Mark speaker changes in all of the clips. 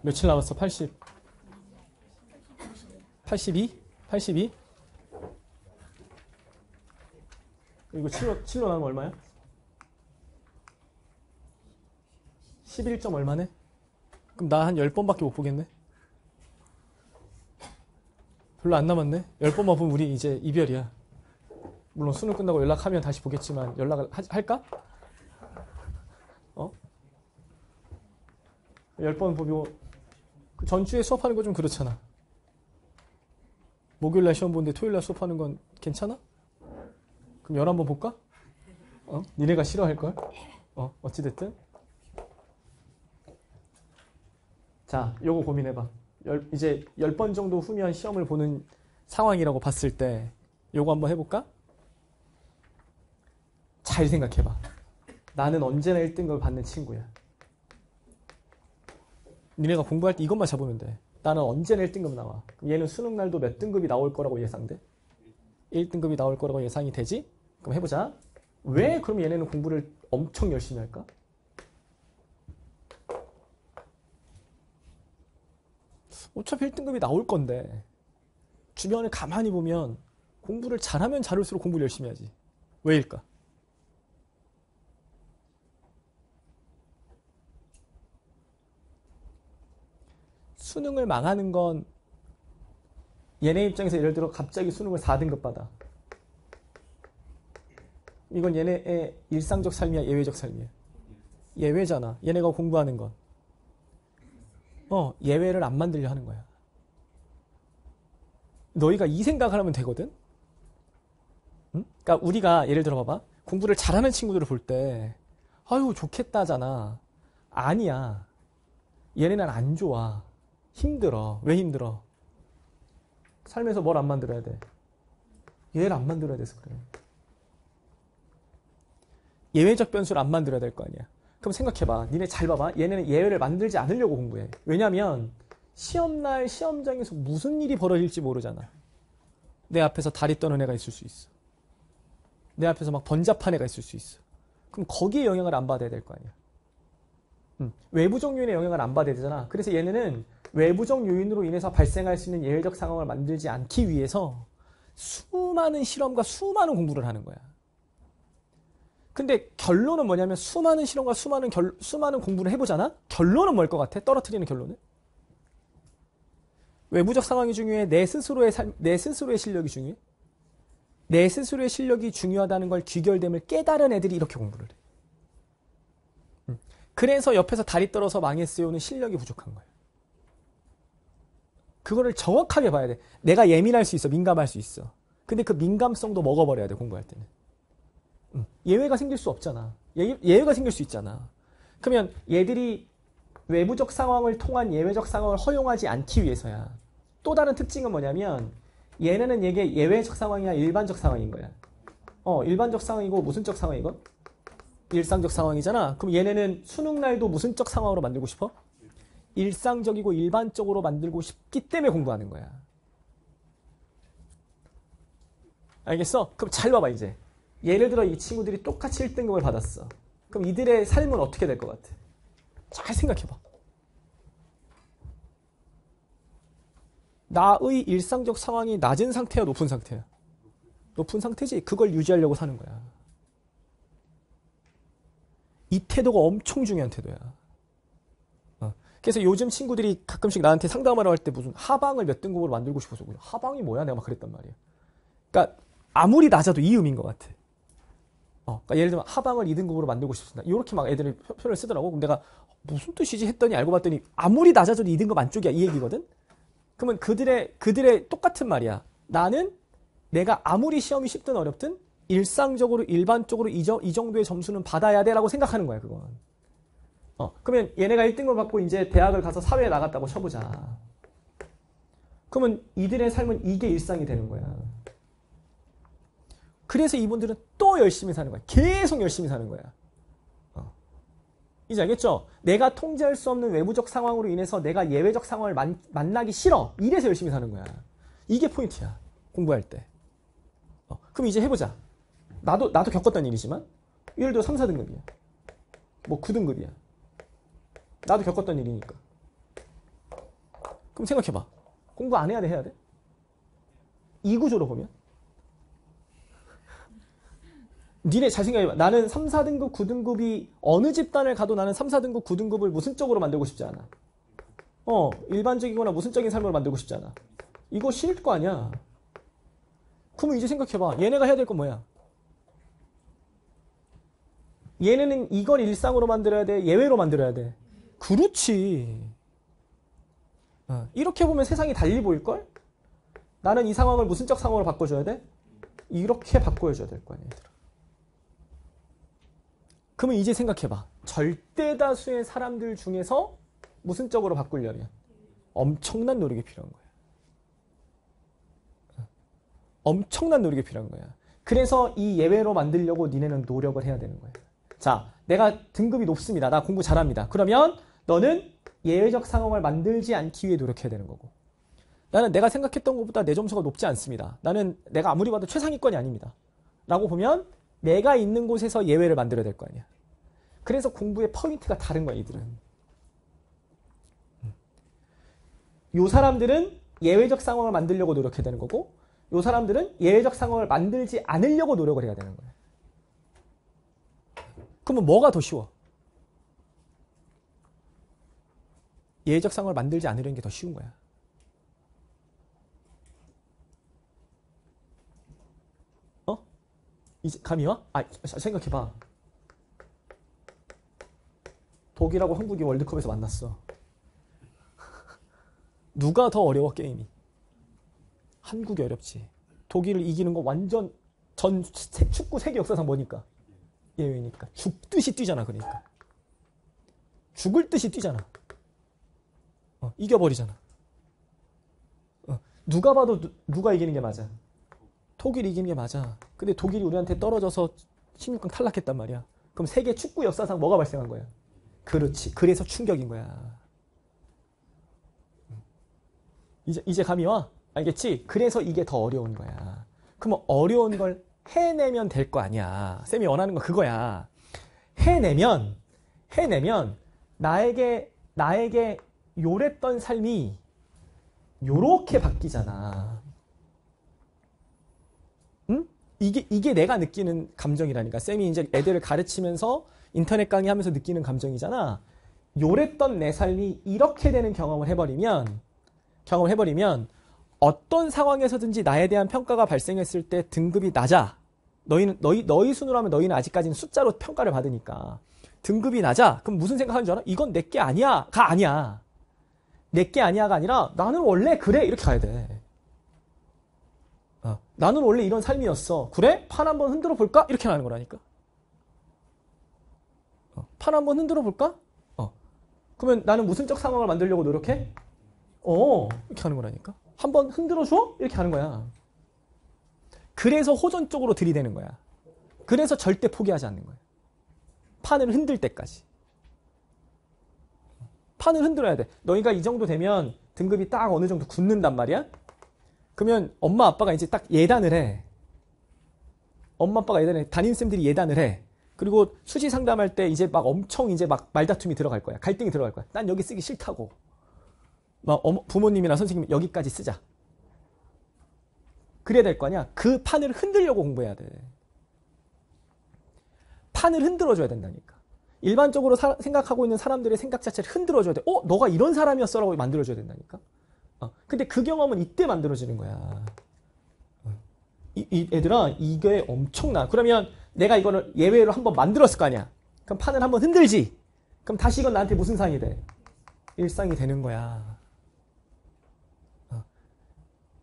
Speaker 1: 며칠 남았어? 80. 82? 82? 이거 7로 나누면 얼마야? 11점 얼마네? 그럼 나 한 10번밖에 못 보겠네? 별로 안 남았네? 10번만 보면 우리 이제 이별이야. 물론 수능 끝나고 연락하면 다시 보겠지만 연락을 할까? 10번 보고 그 전주에 수업하는 거 좀 그렇잖아. 목요일날 시험 보는데 토요일날 수업하는 건 괜찮아? 그럼 11번 볼까? 니네가 싫어할걸? 어찌됐든. 자, 요거 고민해봐. 이제 10번 정도 후면 시험을 보는 상황이라고 봤을 때 요거 한번 해볼까? 잘 생각해봐. 나는 언제나 1등급을 받는 친구야. 니네가 공부할 때 이것만 잡으면 돼. 나는 언제나 1등급 나와. 그럼 얘는 수능날도 몇 등급이 나올 거라고 예상돼? 1등급이 나올 거라고 예상이 되지? 그럼 해보자. 왜 그럼 얘네는 공부를 엄청 열심히 할까? 어차피 1등급이 나올 건데 주변을 가만히 보면 공부를 잘하면 잘할수록 공부를 열심히 하지. 왜일까? 수능을 망하는 건 얘네 입장에서 예를 들어 갑자기 수능을 4등급 받아. 이건 얘네의 일상적 삶이야, 예외적 삶이야? 예외잖아. 얘네가 공부하는 건. 예외를 안 만들려 하는 거야. 너희가 이 생각을 하면 되거든? 응? 그러니까 우리가 예를 들어 봐봐. 공부를 잘하는 친구들을 볼 때 아유 좋겠다잖아. 아니야. 얘네는 안 좋아. 힘들어. 왜 힘들어? 삶에서 뭘 안 만들어야 돼? 얘를 안 만들어야 돼서 그래. 예외적 변수를 안 만들어야 될 거 아니야. 그럼 생각해봐. 니네 잘 봐봐. 얘네는 예외를 만들지 않으려고 공부해. 왜냐면 시험날 시험장에서 무슨 일이 벌어질지 모르잖아. 내 앞에서 다리 떠는 애가 있을 수 있어. 내 앞에서 막 번잡한 애가 있을 수 있어. 그럼 거기에 영향을 안 받아야 될 거 아니야. 외부적 요인의 영향을 안 받아야 되잖아. 그래서 얘네는 외부적 요인으로 인해서 발생할 수 있는 예외적 상황을 만들지 않기 위해서 수많은 실험과 수많은 공부를 하는 거야. 근데 결론은 뭐냐면 수많은 실험과 수많은 공부를 해보잖아? 결론은 뭘 것 같아? 떨어뜨리는 결론은? 외부적 상황이 중요해? 내 스스로의 실력이 중요해? 내 스스로의 실력이 중요하다는 걸 귀결됨을 깨달은 애들이 이렇게 공부를 해. 그래서 옆에서 다리 떨어서 망했어요는 실력이 부족한 거야. 그거를 정확하게 봐야 돼. 내가 예민할 수 있어. 민감할 수 있어. 근데 그 민감성도 먹어버려야 돼. 공부할 때는. 예외가 생길 수 없잖아. 예외가 생길 수 있잖아. 그러면 얘들이 외부적 상황을 통한 예외적 상황을 허용하지 않기 위해서야. 또 다른 특징은 뭐냐면 얘네는 이게 예외적 상황이야 일반적 상황인 거야. 일반적 상황이고 무슨 적 상황이고? 일상적 상황이잖아. 그럼 얘네는 수능날도 무슨 적 상황으로 만들고 싶어? 일상적이고 일반적으로 만들고 싶기 때문에 공부하는 거야. 알겠어? 그럼 잘 봐봐 이제. 예를 들어 이 친구들이 똑같이 1등급을 받았어. 그럼 이들의 삶은 어떻게 될 것 같아? 잘 생각해봐. 나의 일상적 상황이 낮은 상태야, 높은 상태야? 높은 상태지. 그걸 유지하려고 사는 거야. 이 태도가 엄청 중요한 태도야. 그래서 요즘 친구들이 가끔씩 나한테 상담하러 할 때 무슨 하방을 몇 등급으로 만들고 싶어서 하방이 뭐야? 내가 막 그랬단 말이야. 그러니까 아무리 낮아도 이 의미인 것 같아. 그러니까 예를 들면 하방을 2등급으로 만들고 싶습니다. 이렇게 막 애들이 표현을 쓰더라고. 그럼 내가 무슨 뜻이지 했더니 알고 봤더니 아무리 낮아져도 2등급 안쪽이야 이 얘기거든. 그러면 그들의 똑같은 말이야. 나는 내가 아무리 시험이 쉽든 어렵든 일상적으로 일반적으로 이 정도의 점수는 받아야 돼라고 생각하는 거야 그건. 그러면 얘네가 1등급을 받고 이제 대학을 가서 사회에 나갔다고 쳐보자. 그러면 이들의 삶은 이게 일상이 되는 거야. 그래서 이분들은 또 열심히 사는 거야. 계속 열심히 사는 거야. 이제 알겠죠? 내가 통제할 수 없는 외부적 상황으로 인해서 내가 예외적 상황을 만나기 싫어. 이래서 열심히 사는 거야. 이게 포인트야. 공부할 때. 그럼 이제 해보자. 나도 겪었던 일이지만 예를 들어 3, 4등급이야. 뭐 9등급이야. 나도 겪었던 일이니까. 그럼 생각해봐. 공부 안 해야 돼, 해야 돼? 이 구조로 보면. 니네 잘 생각해봐. 나는 3, 4등급, 9등급이 어느 집단을 가도 나는 3, 4등급, 9등급을 모순적으로 만들고 싶지 않아. 일반적이거나 모순적인 삶으로 만들고 싶지 않아. 이거 싫을 거 아니야. 그러면 이제 생각해봐. 얘네가 해야 될 건 뭐야? 얘네는 이걸 일상으로 만들어야 돼? 예외로 만들어야 돼? 그렇지. 이렇게 보면 세상이 달리 보일걸? 나는 이 상황을 모순적 상황으로 바꿔줘야 돼? 이렇게 바꿔줘야 될 거 아니야, 얘들아. 그러면 이제 생각해봐. 절대 다수의 사람들 중에서 모순적으로 바꾸려면 엄청난 노력이 필요한 거야. 엄청난 노력이 필요한 거야. 그래서 이 예외로 만들려고 니네는 노력을 해야 되는 거야. 자, 내가 등급이 높습니다. 나 공부 잘합니다. 그러면 너는 예외적 상황을 만들지 않기 위해 노력해야 되는 거고. 나는 내가 생각했던 것보다 내 점수가 높지 않습니다. 나는 내가 아무리 봐도 최상위권이 아닙니다. 라고 보면 내가 있는 곳에서 예외를 만들어야 될 거 아니야. 그래서 공부의 포인트가 다른 거야, 이들은. 요 사람들은 예외적 상황을 만들려고 노력해야 되는 거고, 요 사람들은 예외적 상황을 만들지 않으려고 노력을 해야 되는 거야. 그러면 뭐가 더 쉬워? 예외적 상황을 만들지 않으려는 게 더 쉬운 거야. 이제 감이 와? 생각해봐. 독일하고 한국이 월드컵에서 만났어. 누가 더 어려워, 게임이? 한국이 어렵지. 독일을 이기는 거 완전 축구 세계 역사상 뭐니까? 예외니까. 죽듯이 뛰잖아, 그러니까. 죽을 듯이 뛰잖아. 이겨버리잖아. 누가 봐도 누가 이기는 게 맞아. 독일이 이기는 게 맞아. 근데 독일이 우리한테 떨어져서 16강 탈락했단 말이야. 그럼 세계 축구 역사상 뭐가 발생한 거야? 그렇지. 그래서 충격인 거야. 이제 감이 와? 알겠지? 그래서 이게 더 어려운 거야. 그럼 어려운 걸 해내면 될 거 아니야. 쌤이 원하는 건 그거야. 해내면 나에게 요랬던 삶이 요렇게 바뀌잖아. 응? 이게 내가 느끼는 감정이라니까. 쌤이 이제 애들을 가르치면서 인터넷 강의하면서 느끼는 감정이잖아. 요랬던 내 삶이 이렇게 되는 경험을 해버리면 어떤 상황에서든지 나에 대한 평가가 발생했을 때 등급이 낮아. 너희 순으로 하면 너희는 아직까지는 숫자로 평가를 받으니까. 등급이 낮아. 그럼 무슨 생각하는 줄 알아? 이건 내게 아니야가 아니야. 내게 아니야가 아니라 나는 원래 그래. 이렇게 가야 돼. 나는 원래 이런 삶이었어. 그래? 판 한번 흔들어 볼까? 이렇게 하는 거라니까. 판 한번 흔들어 볼까? 그러면 나는 모순적 상황을 만들려고 노력해? 이렇게 하는 거라니까. 한번 흔들어 줘? 이렇게 하는 거야. 그래서 호전적으로 들이대는 거야. 그래서 절대 포기하지 않는 거야. 판을 흔들 때까지. 판을 흔들어야 돼. 너희가 이 정도 되면 등급이 딱 어느 정도 굳는단 말이야. 그러면 엄마 아빠가 이제 딱 예단을 해. 담임쌤들이 예단을 해. 그리고 수시 상담할 때 이제 막 엄청 이제 막 말다툼이 들어갈 거야. 갈등이 들어갈 거야. 난 여기 쓰기 싫다고. 막 부모님이나 선생님이 여기까지 쓰자. 그래야 될 거 아니야. 그 판을 흔들려고 공부해야 돼. 판을 흔들어줘야 된다니까. 일반적으로 생각하고 있는 사람들의 생각 자체를 흔들어줘야 돼. 너가 이런 사람이었어 라고 만들어줘야 된다니까. 근데 그 경험은 이때 만들어지는 거야. 얘들아, 이게 엄청나. 그러면 내가 이거를 예외로 한번 만들었을 거 아니야. 그럼 판을 한번 흔들지. 그럼 다시 이건 나한테 무슨 상이 돼? 일상이 되는 거야.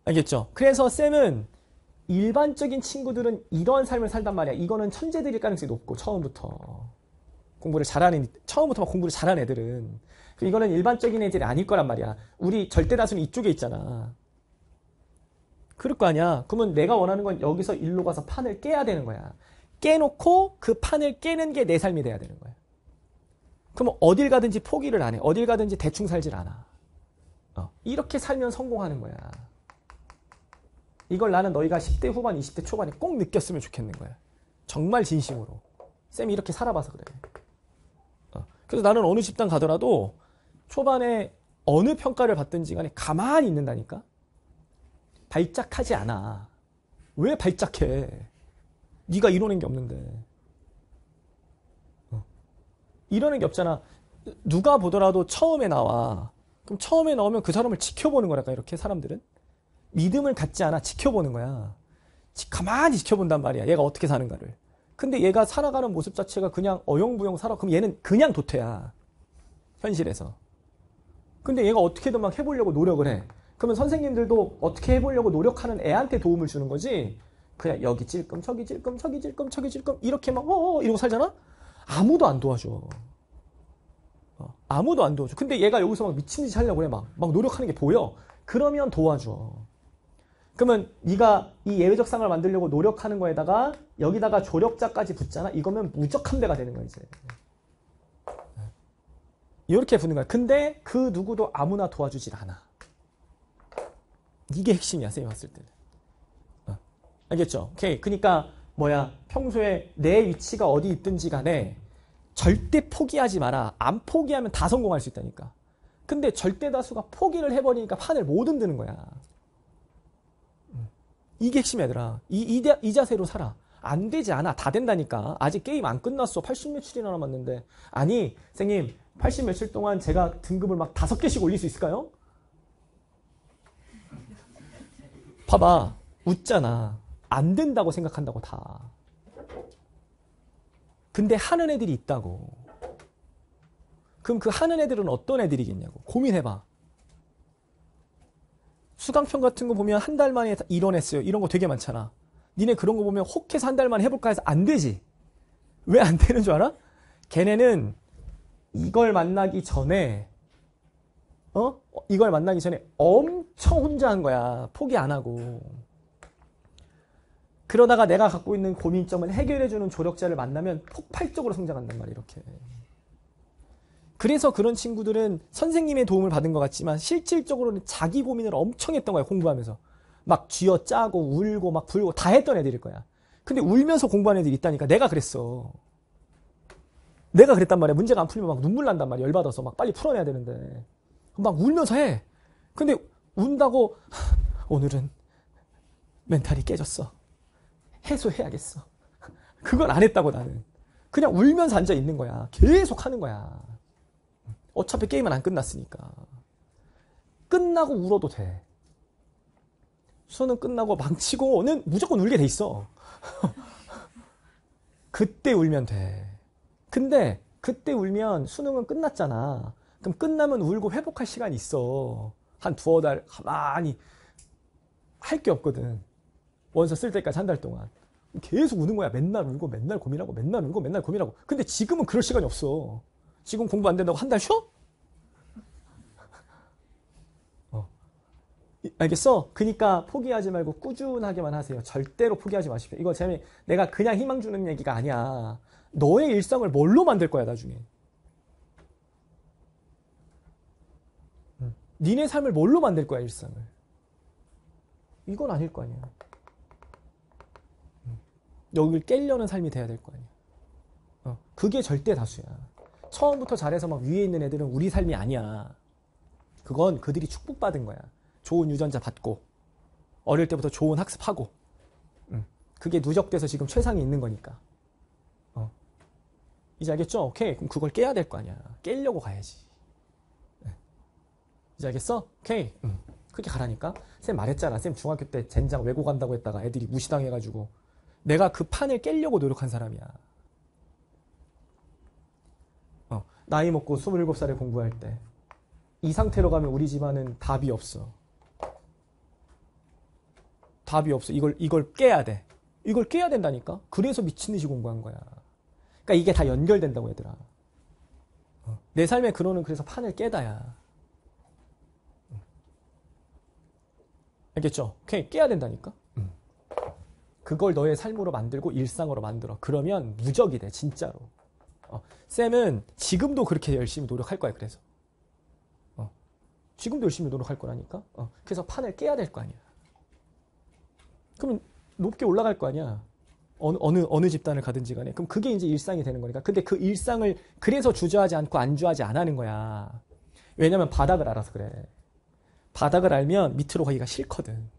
Speaker 1: 알겠죠? 그래서 쌤은 일반적인 친구들은 이런 삶을 살단 말이야. 이거는 천재들일 가능성이 높고, 처음부터 막 공부를 잘하는 애들은. 이거는 일반적인 애들이 아닐 거란 말이야. 우리 절대 다수는 이쪽에 있잖아. 그럴 거 아니야. 그러면 내가 원하는 건 여기서 일로 가서 판을 깨야 되는 거야. 깨놓고 그 판을 깨는 게 내 삶이 돼야 되는 거야. 그러면 어딜 가든지 포기를 안 해. 어딜 가든지 대충 살질 않아. 이렇게 살면 성공하는 거야. 이걸 나는 너희가 10대 후반, 20대 초반에 꼭 느꼈으면 좋겠는 거야. 정말 진심으로. 쌤이 이렇게 살아봐서 그래. 그래서 나는 어느 집단 가더라도 초반에 어느 평가를 받든지 간에 가만히 있는다니까? 발작하지 않아. 왜 발작해? 네가 이뤄낸 게 없는데. 이뤄낸 게 없잖아. 누가 보더라도 처음에 나와. 그럼 처음에 나오면 그 사람을 지켜보는 거랄까, 이렇게 사람들은? 믿음을 갖지 않아. 지켜보는 거야. 가만히 지켜본단 말이야. 얘가 어떻게 사는가를. 근데 얘가 살아가는 모습 자체가 그냥 어영부영 살아. 그럼 얘는 그냥 도태야. 현실에서. 근데 얘가 어떻게든 막 해보려고 노력을 해. 그러면 선생님들도 어떻게 해보려고 노력하는 애한테 도움을 주는 거지. 그냥 여기 찔끔 저기 찔끔 저기 찔끔 저기 찔끔 이렇게 막 이러고 살잖아. 아무도 안 도와줘. 아무도 안 도와줘. 근데 얘가 여기서 막 미친 듯이 하려고 해. 막 노력하는 게 보여. 그러면 도와줘. 그러면 네가 이 예외적 상을 만들려고 노력하는 거에다가 여기다가 조력자까지 붙잖아. 이거면 무적 함대가 되는 거야, 이제. 이렇게 붙는 거야. 근데 그 누구도 아무나 도와주질 않아. 이게 핵심이야, 쌤이 봤을 때는. 알겠죠? 오케이. 그러니까 평소에 내 위치가 어디 있든지 간에 절대 포기하지 마라. 안 포기하면 다 성공할 수 있다니까. 근데 절대 다수가 포기를 해버리니까 판을 못 흔드는 거야. 이게 핵심이야, 얘들아. 이 자세로 살아. 안 되지 않아. 다 된다니까. 아직 게임 안 끝났어. 80 며칠이나 남았는데. 아니, 선생님, 80 며칠 동안 제가 등급을 막 5개씩 올릴 수 있을까요? 봐봐. 웃잖아. 안 된다고 생각한다고 다. 근데 하는 애들이 있다고. 그럼 그 하는 애들은 어떤 애들이겠냐고. 고민해봐. 수강평 같은 거 보면 한 달 만에 이뤄냈어요. 이런 거 되게 많잖아. 니네 그런 거 보면 혹해서 한 달 만에 해볼까 해서 안 되지. 왜 안 되는 줄 알아? 걔네는 이걸 만나기 전에 이걸 만나기 전에 엄청 혼자 한 거야. 포기 안 하고. 그러다가 내가 갖고 있는 고민점을 해결해주는 조력자를 만나면 폭발적으로 성장한단 말이야, 이렇게. 그래서 그런 친구들은 선생님의 도움을 받은 것 같지만 실질적으로는 자기 고민을 엄청 했던 거야, 공부하면서. 막 쥐어짜고 울고 막 불고 다 했던 애들일 거야. 근데 울면서 공부하는 애들이 있다니까. 내가 그랬어. 내가 그랬단 말이야. 문제가 안 풀리면 막 눈물 난단 말이야. 열받아서 막 빨리 풀어내야 되는데. 막 울면서 해. 근데 운다고 오늘은 멘탈이 깨졌어. 해소해야겠어. 그걸 안 했다고 나는. 그냥 울면서 앉아 있는 거야. 계속 하는 거야. 어차피 게임은 안 끝났으니까. 끝나고 울어도 돼. 수능 끝나고 망치고는 무조건 울게 돼 있어. 그때 울면 돼. 근데 그때 울면 수능은 끝났잖아. 그럼 끝나면 울고 회복할 시간이 있어. 한 2-3달 가만히 할 게 없거든. 원서 쓸 때까지 한 달 동안. 계속 우는 거야. 맨날 울고 맨날 고민하고 맨날 울고 맨날 고민하고. 근데 지금은 그럴 시간이 없어. 지금 공부 안 된다고 한 달 쉬어? 알겠어? 그러니까 포기하지 말고 꾸준하게만 하세요. 절대로 포기하지 마십시오. 이거 내가 그냥 희망 주는 얘기가 아니야. 너의 일상을 뭘로 만들 거야, 나중에. 니네 삶을 뭘로 만들 거야, 일상을. 이건 아닐 거 아니야. 여길 깨려는 삶이 돼야 될 거 아니야. 그게 절대 다수야. 처음부터 잘해서 막 위에 있는 애들은 우리 삶이 아니야. 그건 그들이 축복받은 거야. 좋은 유전자 받고 어릴 때부터 좋은 학습하고 그게 누적돼서 지금 최상에 있는 거니까. 이제 알겠죠? 오케이. 그럼 그걸 깨야 될 거 아니야. 깨려고 가야지. 이제 알겠어? 오케이. 그렇게 가라니까. 쌤 말했잖아. 쌤 중학교 때 젠장 외고 간다고 했다가 애들이 무시당해가지고 내가 그 판을 깨려고 노력한 사람이야. 나이 먹고 27살에 공부할 때 이 상태로 가면 우리 집안은 답이 없어. 답이 없어. 이걸 깨야 돼. 이걸 깨야 된다니까. 그래서 미친 듯이 공부한 거야. 그러니까 이게 다 연결된다고 얘들아. 내 삶의 근원은 그래서 판을 깨다야. 알겠죠? 오케이. 깨야 된다니까. 그걸 너의 삶으로 만들고 일상으로 만들어. 그러면 무적이 돼. 진짜로. 쌤은 지금도 그렇게 열심히 노력할 거야. 그래서. 지금도 열심히 노력할 거라니까. 그래서 판을 깨야 될 거 아니야. 그러면 높게 올라갈 거 아니야. 어느 집단을 가든지 간에. 그럼 그게 이제 일상이 되는 거니까. 근데 그 일상을 그래서 주저하지 않고 안주하지 안 하는 거야. 왜냐면 바닥을 알아서 그래. 바닥을 알면 밑으로 가기가 싫거든.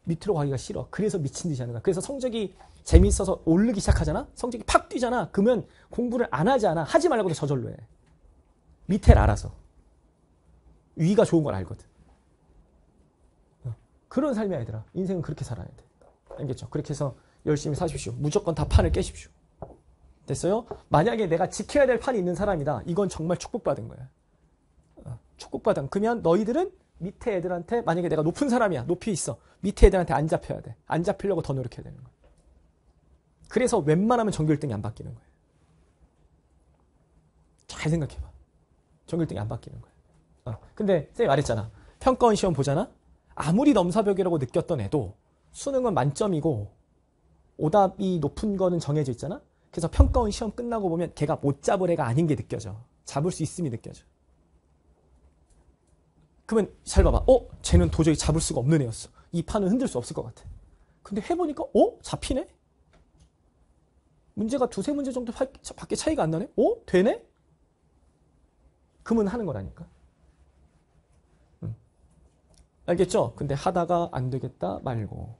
Speaker 1: 밑으로 가기가 싫어. 그래서 미친 듯이 하는 거야. 그래서 성적이 재밌어서 오르기 시작하잖아? 성적이 팍 뛰잖아? 그러면 공부를 안 하지 않아. 하지 말고도 저절로 해. 밑에를 알아서. 위가 좋은 걸 알거든. 그런 삶이야, 얘들아. 인생은 그렇게 살아야 돼. 알겠죠? 그렇게 해서 열심히 사십시오. 무조건 다 판을 깨십시오. 됐어요? 만약에 내가 지켜야 될 판이 있는 사람이다. 이건 정말 축복받은 거야. 축복받은. 그러면 너희들은 밑에 애들한테, 만약에 내가 높은 사람이야. 높이 있어. 밑에 애들한테 안 잡혀야 돼. 안 잡히려고 더 노력해야 되는 거야. 그래서 웬만하면 전교 1등이 안 바뀌는 거야. 잘 생각해봐. 전교 1등이 안 바뀌는 거야. 근데 쌤이 말했잖아. 평가원 시험 보잖아? 아무리 넘사벽이라고 느꼈던 애도 수능은 만점이고 오답이 높은 거는 정해져 있잖아? 그래서 평가원 시험 끝나고 보면 걔가 못 잡을 애가 아닌 게 느껴져. 잡을 수 있음이 느껴져. 그러면 잘 봐봐. 쟤는 도저히 잡을 수가 없는 애였어. 이 판은 흔들 수 없을 것 같아. 근데 해보니까 잡히네? 문제가 두세 문제 정도 밖에 차이가 안 나네? 되네? 그러면 하는 거라니까. 알겠죠? 근데 하다가 안 되겠다 말고,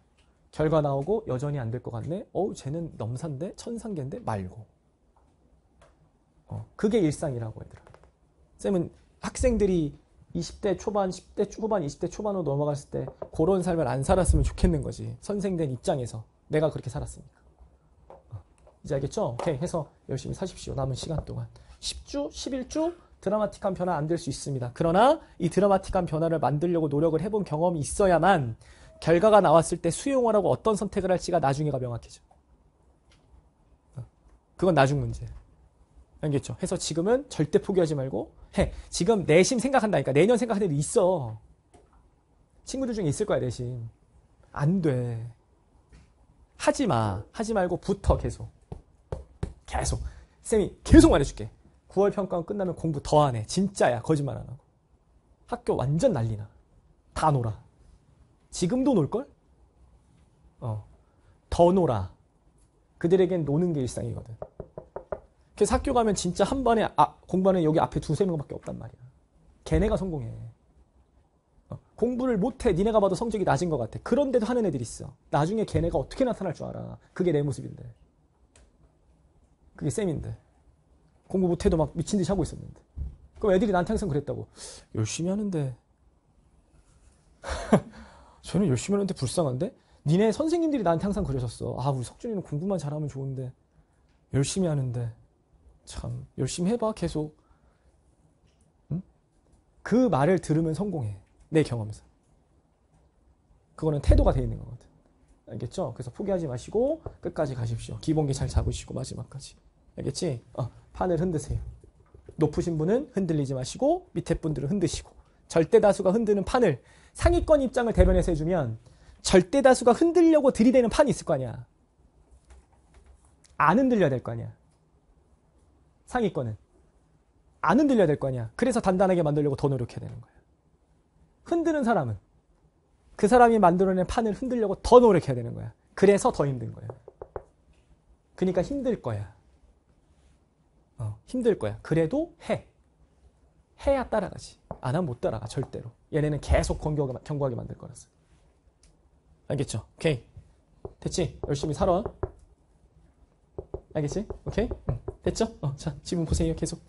Speaker 1: 결과 나오고 여전히 안 될 것 같네? 쟤는 넘사인데? 천상계인데? 말고. 그게 일상이라고 얘들아. 쌤은 학생들이 20대 초반, 10대 초반, 20대 초반으로 넘어갔을 때 그런 삶을 안 살았으면 좋겠는 거지. 선생된 입장에서. 내가 그렇게 살았으니까. 이제 알겠죠? 오케이. 해서 열심히 사십시오. 남은 시간 동안. 10주, 11주 드라마틱한 변화 안 될 수 있습니다. 그러나 이 드라마틱한 변화를 만들려고 노력을 해본 경험이 있어야만 결과가 나왔을 때 수용을 하고 어떤 선택을 할지가 나중에가 명확해져. 그건 나중 문제. 알겠죠? 해서 지금은 절대 포기하지 말고 해. 지금 내심 생각한다니까. 내년 생각하는 애도 있어. 친구들 중에 있을 거야, 내심. 안 돼. 하지 마. 하지 말고 붙어, 계속. 계속. 쌤이 계속 말해줄게. 9월 평가원 끝나면 공부 더 안 해. 진짜야. 거짓말 안 하고. 학교 완전 난리나. 다 놀아. 지금도 놀걸? 더 놀아. 그들에겐 노는 게 일상이거든. 그래서 학교 가면 진짜 한 번에 공부하는 여기 앞에 두세 명밖에 없단 말이야. 걔네가 성공해. 공부를 못해. 니네가 봐도 성적이 낮은 것 같아. 그런데도 하는 애들이 있어. 나중에 걔네가 어떻게 나타날 줄 알아. 그게 내 모습인데. 그게 쌤인데. 공부 못해도 막 미친 듯이 하고 있었는데. 그럼 애들이 나한테 항상 그랬다고. 열심히 하는데. 쟤는 열심히 하는데 불쌍한데? 니네 선생님들이 나한테 항상 그러셨어. 우리 석준이는 공부만 잘하면 좋은데. 열심히 하는데. 참 열심히 해봐 계속. 응? 그 말을 들으면 성공해. 내 경험에서. 그거는 태도가 돼 있는 거거든. 알겠죠? 그래서 포기하지 마시고 끝까지 가십시오. 기본기 잘 잡으시고 마지막까지. 알겠지? 판을 흔드세요. 높으신 분은 흔들리지 마시고 밑에 분들은 흔드시고. 절대다수가 흔드는 판을 상위권 입장을 대변해서 해주면 절대다수가 흔들려고 들이대는 판이 있을 거 아니야. 안 흔들려야 될 거 아니야. 상위권은 안 흔들려야 될 거 아니야. 그래서 단단하게 만들려고 더 노력해야 되는 거야. 흔드는 사람은 그 사람이 만들어낸 판을 흔들려고 더 노력해야 되는 거야. 그래서 더 힘든 거야. 그러니까 힘들 거야. 힘들 거야. 그래도 해. 해야 따라가지. 안 하면 못 따라가. 절대로. 얘네는 계속 견고하게 만들 거라서. 알겠죠? 오케이. 됐지? 열심히 살아. 알겠지? 오케이? 됐죠? 자, 지금 보세요. 계속.